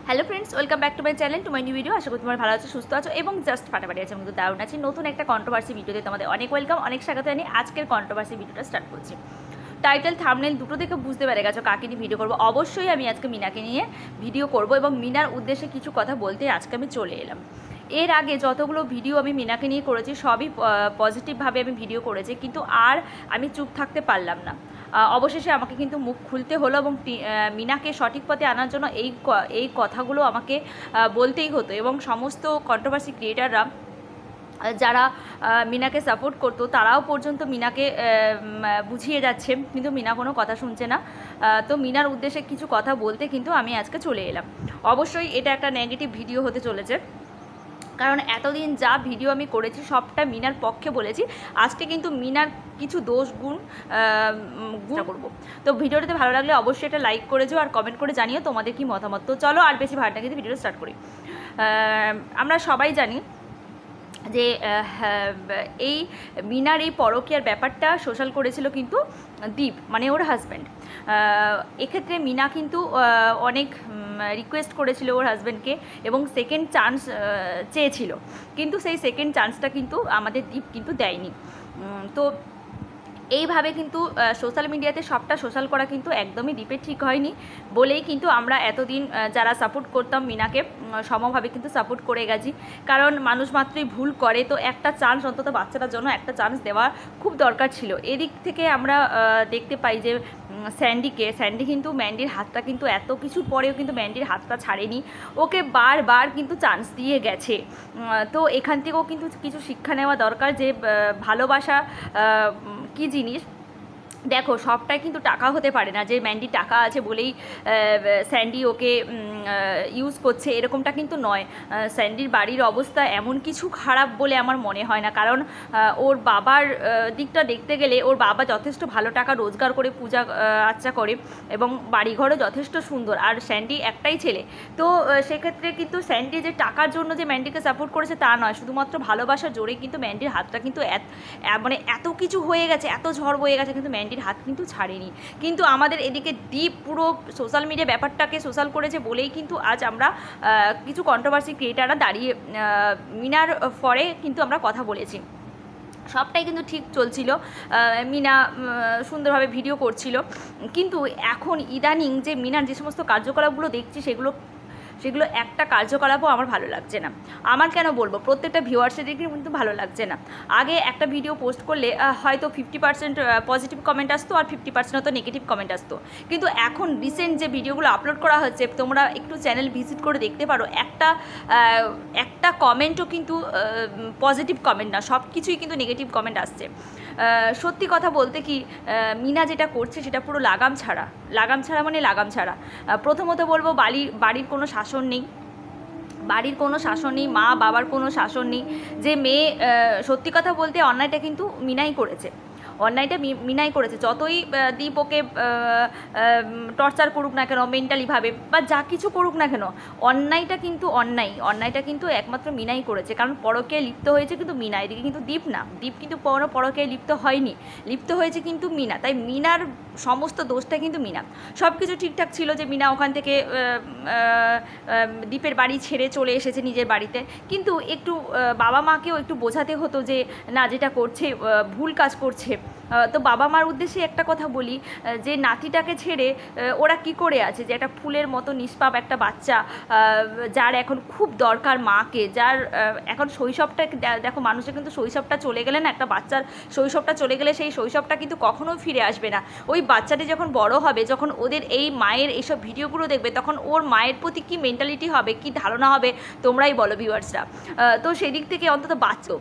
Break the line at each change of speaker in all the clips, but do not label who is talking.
Hello friends, welcome back to my channel, to my new video. আশা করি তোমার ভালো আছো, সুস্থ আছো এবং জাস্ট ফাটাফাটি আছে। আমি কিন্তু দারুণ আছি। নতুন একটা কন্ট্রোভার্সি ভিডিওতে তোমাদের অনেক ওয়েলকাম, অনেক স্বাগত জানিয়ে আজকের কন্ট্রোভার্সি ভিডিওটা স্টার্ট করছি। টাইটেল থাম্বনেল দুটো দেখে বুঝতে পেরে গেছো কাকে নিয়ে ভিডিও করবো। অবশ্যই আমি আজকে মিনাকে নিয়ে ভিডিও করব এবং মিনার উদ্দেশ্যে কিছু কথা বলতে আজকে আমি চলে এলাম। এর আগে যতগুলো ভিডিও আমি মিনাকে নিয়ে করেছি সবই পজিটিভভাবে আমি ভিডিও করেছি, কিন্তু আর আমি চুপ থাকতে পারলাম না। অবশেষে আমাকে কিন্তু মুখ খুলতে হলো এবং মিনাকে সঠিক পথে আনার জন্য এই কথাগুলো আমাকে বলতেই হতো। এবং সমস্ত কন্ট্রোভার্সি ক্রিয়েটাররা যারা মিনাকে সাপোর্ট করতো তারাও পর্যন্ত মিনাকে বুঝিয়ে যাচ্ছে, কিন্তু মিনা কোনো কথা শুনছে না। তো মিনার উদ্দেশ্যে কিছু কথা বলতে কিন্তু আমি আজকে চলে এলাম। অবশ্যই এটা একটা নেগেটিভ ভিডিও হতে চলেছে, কারণ এতদিন যা ভিডিও আমি করেছি সবটা মিনার পক্ষে বলেছি। আজকে কিন্তু মিনার কিছু দোষ গুণ করবো। তো ভিডিওটাতে ভালো লাগলে অবশ্যই এটা লাইক করে যাও আর কমেন্ট করে জানিও তোমাদের কি মতামত। তো চলো আর বেশি ভাড়া কিন্তু ভিডিওটা স্টার্ট করি। আমরা সবাই জানি যে এই মিনার এই পরকীয়ার ব্যাপারটা সোশ্যাল করেছিল কিন্তু দীপ, মানে ওর হাজব্যান্ড। এক্ষেত্রে মিনা কিন্তু অনেক রিকোয়েস্ট করেছিল ওর হাজব্যান্ডকে এবং সেকেন্ড চান্স চেয়েছিল, কিন্তু সেই সেকেন্ড চান্সটা কিন্তু আমাদের দীপ কিন্তু দেয়নি। তো এইভাবে কিন্তু সোশ্যাল মিডিয়াতে সবটা সোশ্যাল করা কিন্তু একদমই দীপের ঠিক হয়নি বলেই কিন্তু আমরা এতদিন যারা সাপোর্ট করতাম মিনাকে সমভাবে কিন্তু সাপোর্ট করে গেছি। কারণ মানুষ মাত্রই ভুল করে, তো একটা চান্স অন্তত বাচ্চাটার জন্য একটা চান্স দেওয়া খুব দরকার ছিল। এদিক থেকে আমরা দেখতে পাই যে স্যান্ডি কিন্তু ম্যান্ডির হাতটা কিন্তু এত কিছুর পরেও কিন্তু ম্যান্ডির হাতটা ছাড়েনি, ওকে বারবার কিন্তু চান্স দিয়ে গেছে। তো এখান থেকেও কিন্তু কিছু শিক্ষা নেওয়া দরকার যে ভালোবাসা কী জিনিস। দেখো, সবটাই কিন্তু টাকা হতে পারে না যে ম্যান্ডি টাকা আছে বলেই স্যান্ডি ওকে ইউজ করছে, এরকমটা কিন্তু নয়। স্যান্ডির বাড়ির অবস্থা এমন কিছু খারাপ বলে আমার মনে হয় না, কারণ ওর বাবার দিকটা দেখতে গেলে ওর বাবা যথেষ্ট ভালো টাকা রোজগার করে পূজা আর্চা করে এবং বাড়িঘরও যথেষ্ট সুন্দর, আর স্যান্ডি একটাই ছেলে। তো সেক্ষেত্রে কিন্তু স্যান্ডি যে টাকার জন্য যে ম্যান্ডিকে সাপোর্ট করেছে তা নয়, শুধুমাত্র ভালোবাসার জোরে কিন্তু ম্যান্ডির হাতটা কিন্তু মানে এত কিছু হয়ে গেছে, এত ঝড় বয়ে গেছে, কিন্তু ম্যান্ডির হাত কিন্তু ছাড়েনি। কিন্তু আমাদের এদিকে দীপ পুরো সোশ্যাল মিডিয়া ব্যাপারটাকে সোশ্যাল করেছে বলেই কিন্তু আজ আমরা কিছু কন্ট্রোভার্সি ক্রিয়েটাররা দাঁড়িয়ে মিনার ফরে কিন্তু আমরা কথা বলেছি। সবটাই কিন্তু ঠিক চলছিল, মিনা সুন্দরভাবে ভিডিও করছিল, কিন্তু এখন ইদানিং যে মিনার যে সমস্ত কার্যকলাপগুলো দেখছি সেগুলো একটা কার্যকলাপও আমার ভালো লাগছে না। আমার কেন বলবো, প্রত্যেকটা ভিউয়ার্সেরই কিন্তু ভালো লাগছে না। আগে একটা ভিডিও পোস্ট করলে হয়তো 50% পজিটিভ কমেন্ট আসতো আর 50% হয়তো নেগেটিভ কমেন্ট আসতো, কিন্তু এখন রিসেন্ট যে ভিডিওগুলো আপলোড করা হচ্ছে তোমরা একটু চ্যানেল ভিজিট করে দেখতে পারো, একটা কমেন্টও কিন্তু পজিটিভ কমেন্ট না, সব কিছুই কিন্তু নেগেটিভ কমেন্ট আসছে। সত্যি কথা বলতে কি, মিনা যেটা করছে সেটা পুরো লাগাম ছাড়া মানে লাগাম ছাড়া। প্রথমত বলবো বাড়ির কোনো শাসন নেই, মা বাবার কোনো শাসন নেই। যে মেয়ে, সত্যি কথা বলতে অন্যায়টা কিন্তু মিনাই করেছে, যতই দীপ ওকে টর্চার করুক না কেন মেন্টালিভাবে বা যা কিছু করুক না কেন, অন্যায়টা কিন্তু একমাত্র মিনাই করেছে। কারণ পরকীয়ায় লিপ্ত হয়েছে কিন্তু মিনা, এদিকে কিন্তু দীপ না, দীপ কিন্তু পরকীয়ায় লিপ্ত হয়নি, লিপ্ত হয়েছে কিন্তু মিনা। তাই মিনার সমস্ত দোষটা কিন্তু মিনা। সব কিছু ঠিকঠাক ছিল যে মিনা ওখান থেকে দীপের বাড়ি ছেড়ে চলে এসেছে নিজের বাড়িতে, কিন্তু একটু বাবা মাকেও একটু বোঝাতে হতো যে না, যেটা করছে ভুল কাজ করছে। তো বাবা মার উদ্দেশ্যে একটা কথা বলি, যে নাতিটাকে ছেড়ে ওরা কি করে আছে, যে একটা ফুলের মতো নিষ্পাপ একটা বাচ্চা, যার এখন খুব দরকার মাকে, যার এখন শৈশবটা, দেখো মানুষের কিন্তু শৈশবটা চলে গেলে না, একটা বাচ্চার শৈশবটা চলে গেলে সেই শৈশবটা কিন্তু কখনোই ফিরে আসবে না। ওই বাচ্চাটি যখন বড় হবে, যখন ওদের এই মায়ের এইসব ভিডিওগুলো দেখবে, তখন ওর মায়ের প্রতি কী মেন্টালিটি হবে, কী ধারণা হবে তোমরাই বলো ভিউয়ার্সরা। তো সেদিক থেকে অন্তত বাঁচো।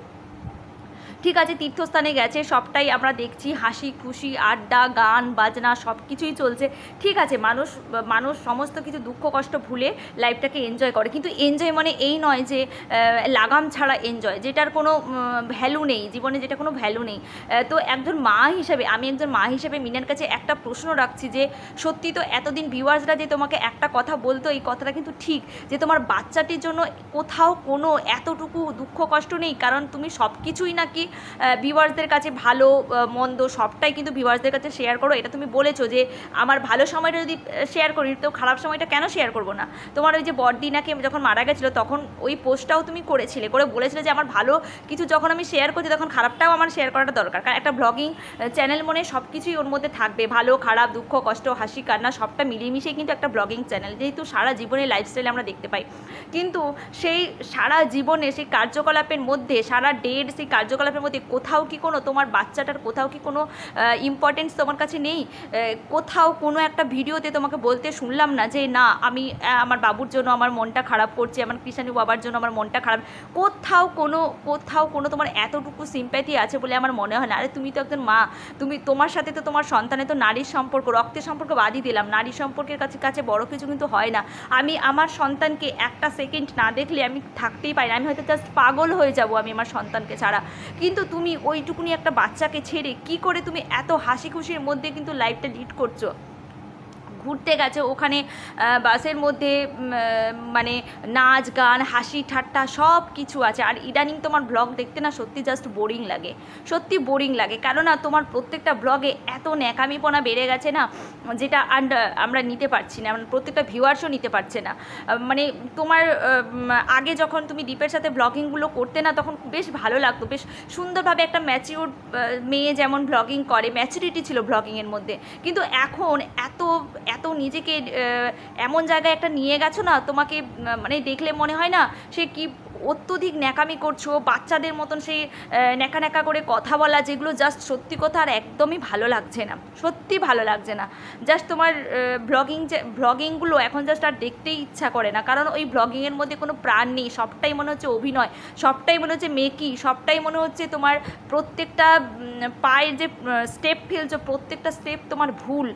ঠিক আছে, তীর্থস্থানে গেছে, সবটাই আমরা দেখছি, হাসি খুশি আড্ডা গান বাজনা সব কিছুই চলছে, ঠিক আছে। মানুষ সমস্ত কিছু দুঃখ কষ্ট ভুলে লাইফটাকে এনজয় করে, কিন্তু এনজয় মানে এই নয় যে লাগাম ছাড়া এনজয়, যেটার কোনো ভ্যালু নেই জীবনে, যেটা কোনো ভ্যালু নেই। তো আমি একজন মা হিসেবে মিনার কাছে একটা প্রশ্ন রাখছি, যে সত্যি তো এতদিন ভিউয়ার্সরা যে তোমাকে একটা কথা বলতো, এই কথাটা কিন্তু ঠিক, যে তোমার বাচ্চাটির জন্য কোথাও কোনো এতটুকু দুঃখ কষ্ট নেই, কারণ তুমি সব কিছুই নাকি ভিউয়ার্সদের কাছে ভালো মন্দ সবটাই কিন্তু ভিউয়ার্সদের কাছে শেয়ার করো। এটা তুমি বলেছো যে আমার ভালো সময়টা যদি শেয়ার করি তো খারাপ সময়টা কেন শেয়ার করবো না। তোমার ওই যে বড়দিনাকে যখন মারা গেছিলো তখন ওই পোস্টটাও তুমি করেছিলে, করে বলেছিলে যে আমার ভালো কিছু যখন আমি শেয়ার করছি তখন খারাপটাও আমার শেয়ার করাটা দরকার, কারণ একটা ব্লগিং চ্যানেল মনে সব কিছুই ওর মধ্যে থাকবে, ভালো খারাপ দুঃখ কষ্ট হাসি কান্না সবটা মিলিয়ে কিন্তু একটা ব্লগিং চ্যানেল, যেহেতু সারা জীবনের লাইফস্টাইল আমরা দেখতে পাই। কিন্তু সেই সারা জীবনে সেই কার্যকলাপের মধ্যে সারা ডের সেই কার্যকলাপের মধ্যে কোথাও কি কোনো তোমার বাচ্চাটার কোথাও কি কোনো ইম্পর্টেন্স তোমার কাছে নেই? কোথাও কোনো একটা ভিডিওতে তোমাকে বলতে শুনলাম না যে না আমি আমার বাবুর জন্য আমার মনটা খারাপ করছি, আমার কৃষাণু বাবার জন্য আমার মনটা খারাপ। কোথাও কোনো তোমার এতটুকু সিম্প্যাথি আছে বলে আমার মনে হয় না। আরে তুমি তো একজন মা, তুমি তোমার সাথে তো তোমার সন্তানের তো নারীর সম্পর্ক, রক্তের সম্পর্ক বাদই দিলাম, নারী সম্পর্কের কাছে বড় কিছু কিন্তু হয় না। আমি আমার সন্তানকে একটা সেকেন্ড না দেখলে আমি থাকতেই পারি না, আমি হয়তো জাস্ট পাগল হয়ে যাব আমি আমার সন্তানকে ছাড়া। কিন্তু তুমি ওইটুকুনি একটা বাচ্চাকে ছেড়ে কি করে তুমি এত হাসি খুশির মধ্যে কিন্তু লাইফটা লিড করছো। ঘুরতে গেছে ওখানে বাসের মধ্যে মানে নাচ গান হাসি ঠাট্টা সব কিছু আছে। আর ইদানিং তোমার ব্লগ দেখতে না সত্যি জাস্ট বোরিং লাগে, সত্যি বোরিং লাগে, কেননা তোমার প্রত্যেকটা ব্লগে এত ন্যাকামিপনা বেড়ে গেছে না যেটা আমরা নিতে পারছি না, মানে প্রত্যেকটা ভিউয়ার্সও নিতে পারছে না। মানে তোমার আগে যখন তুমি দীপের সাথে ব্লগিংগুলো করতে না তখন বেশ ভালো লাগতো, বেশ সুন্দরভাবে একটা ম্যাচিউর মেয়ে যেমন ব্লগিং করে, ম্যাচুরিটি ছিল ব্লগিংয়ের মধ্যে। কিন্তু এখন এত নিজেকে এমন জায়গায় একটা নিয়ে গেছো না, তোমাকে মানে দেখলে মনে হয় না সে কি অত্যধিক ন্যাকামি করছো, বাচ্চাদের মতন সেই ন্যাকা করে কথা বলা, যেগুলো জাস্ট সত্যি কথা আর একদমই ভালো লাগছে না, সত্যি ভালো লাগছে না। জাস্ট তোমার ব্লগিংগুলো এখন জাস্ট আর দেখতেই ইচ্ছা করে না, কারণ ওই ব্লগিংয়ের মধ্যে কোনো প্রাণ নেই, সবটাই মনে হচ্ছে অভিনয়, সবটাই মনে হচ্ছে মেকি, সবটাই মনে হচ্ছে তোমার প্রত্যেকটা পায়ের যে স্টেপ ফেলছো প্রত্যেকটা স্টেপ তোমার ভুল।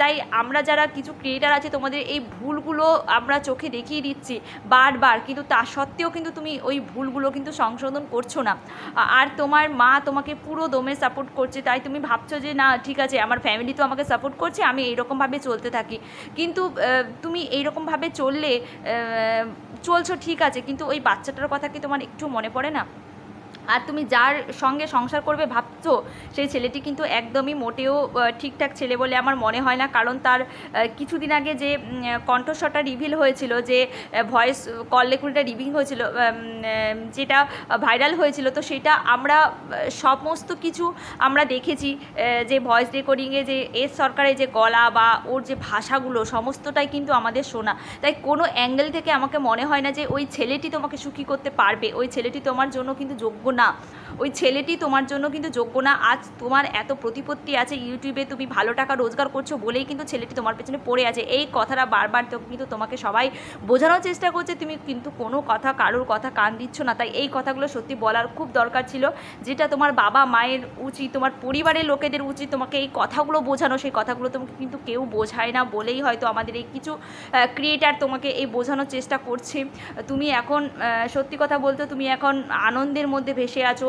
তাই আমরা যারা কিছু ক্রিয়েটার আছে তোমাদের এই ভুলগুলো আমরা চোখে দেখিয়ে দিচ্ছি বারবার, কিন্তু তা সত্ত্বেও কিন্তু তুমি ওই ভুলগুলো কিন্তু সংশোধন করছো না। আর তোমার মা তোমাকে পুরো দমে সাপোর্ট করছে, তাই তুমি ভাবছো যে না ঠিক আছে আমার ফ্যামিলি তো আমাকে সাপোর্ট করছে, আমি এইরকমভাবে চলতে থাকি। কিন্তু তুমি এইরকমভাবে চলছো ঠিক আছে, কিন্তু ওই বাচ্চাটার কথা কি তোমার একটু মনে পড়ে না? আর তুমি যার সঙ্গে সংসার করবে ভাবছো সেই ছেলেটি কিন্তু একদমই মোটেও ঠিকঠাক ছেলে বলে আমার মনে হয় না, কারণ তার কিছুদিন আগে যে কণ্ঠস্বরটা রিভিল হয়েছিল, যে ভয়েস কল রেকর্ডটা রিভিল হয়েছিল, যেটা ভাইরাল হয়েছিল, তো সেটা আমরা সমস্ত কিছু আমরা দেখেছি, যে ভয়েস রেকর্ডিংয়ে যে সরকারের যে গলা বা ওর যে ভাষাগুলো সমস্তটাই কিন্তু আমাদের শোনা। তাই কোনো অ্যাঙ্গেল থেকে আমাকে মনে হয় না যে ওই ছেলেটি তোমাকে সুখী করতে পারবে, ওই ছেলেটি তোমার জন্য কিন্তু যোগ্য না, ওই ছেলেটি তোমার জন্য কিন্তু যোগ্য না। আজ তোমার এত প্রতিপত্তি আছে, ইউটিউবে তুমি ভালো টাকা রোজগার করছো বলেই কিন্তু ছেলেটি তোমার পেছনে পড়ে আছে। এই কথাটা বারবার তো কিন্তু তোমাকে সবাই বোঝানোর চেষ্টা করছে, তুমি কিন্তু কোনো কথা কারোর কথা কান দিচ্ছ না। তাই এই কথাগুলো সত্যি বলার খুব দরকার ছিল, যেটা তোমার বাবা মায়ের উচিত, তোমার পরিবারের লোকেদের উচিত তোমাকে এই কথাগুলো বোঝানো। সেই কথাগুলো তোমাকে কিন্তু কেউ বোঝায় না বলেই হয়তো আমাদের এই কিছু ক্রিয়েটার তোমাকে এই বোঝানোর চেষ্টা করছে। তুমি এখন সত্যি কথা বলতে তুমি এখন আনন্দের মধ্যে ভেসে আছো,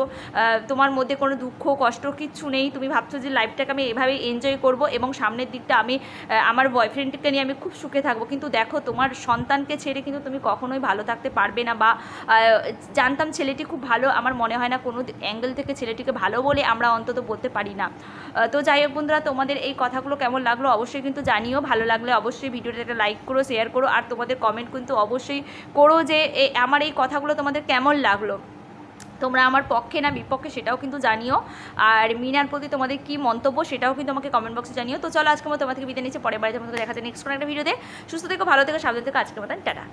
তোমার মধ্যে কোনো দুঃখ কষ্ট কিচ্ছু নেই। তুমি ভাবছো যে লাইফটাকে আমি এভাবেই এনজয় করব এবং সামনের দিকটা আমি আমার বয়ফ্রেন্ডকে নিয়ে আমি খুব সুখে থাকবো। কিন্তু দেখো তোমার সন্তানকে ছেড়ে কিন্তু তুমি কখনোই ভালো থাকতে পারবে না। বা জানতাম ছেলেটি খুব ভালো, আমার মনে হয় না কোনো অ্যাঙ্গেল থেকে ছেলেটিকে ভালো বলে আমরা অন্তত বলতে পারি না। তো যাই হোক বন্ধুরা, তোমাদের এই কথাগুলো কেমন লাগলো অবশ্যই কিন্তু জানিও। ভালো লাগলে অবশ্যই ভিডিওটা একটা লাইক করো, শেয়ার করো, আর তোমাদের কমেন্ট কিন্তু অবশ্যই করো যে আমার এই কথাগুলো তোমাদের কেমন লাগলো, তোমরা আমার পক্ষে না বিপক্ষে সেটাও কিন্তু জানিও। আর মিনার প্রতি তোমাদের কি মন্তব্য সেটাও কিন্তু আমাকে কমেন্ট বক্সে জানিও। তো চলো আজকে মতো তোমার থেকে বিদায় নিচ্ছি, পরের বারে তোমাদের দেখা যায় নেক্সট কোনো একটা ভিডিওতে। সুস্থ থেকো, ভালো থেকো, সাবধান থেকো, আজকের মতন টাটা।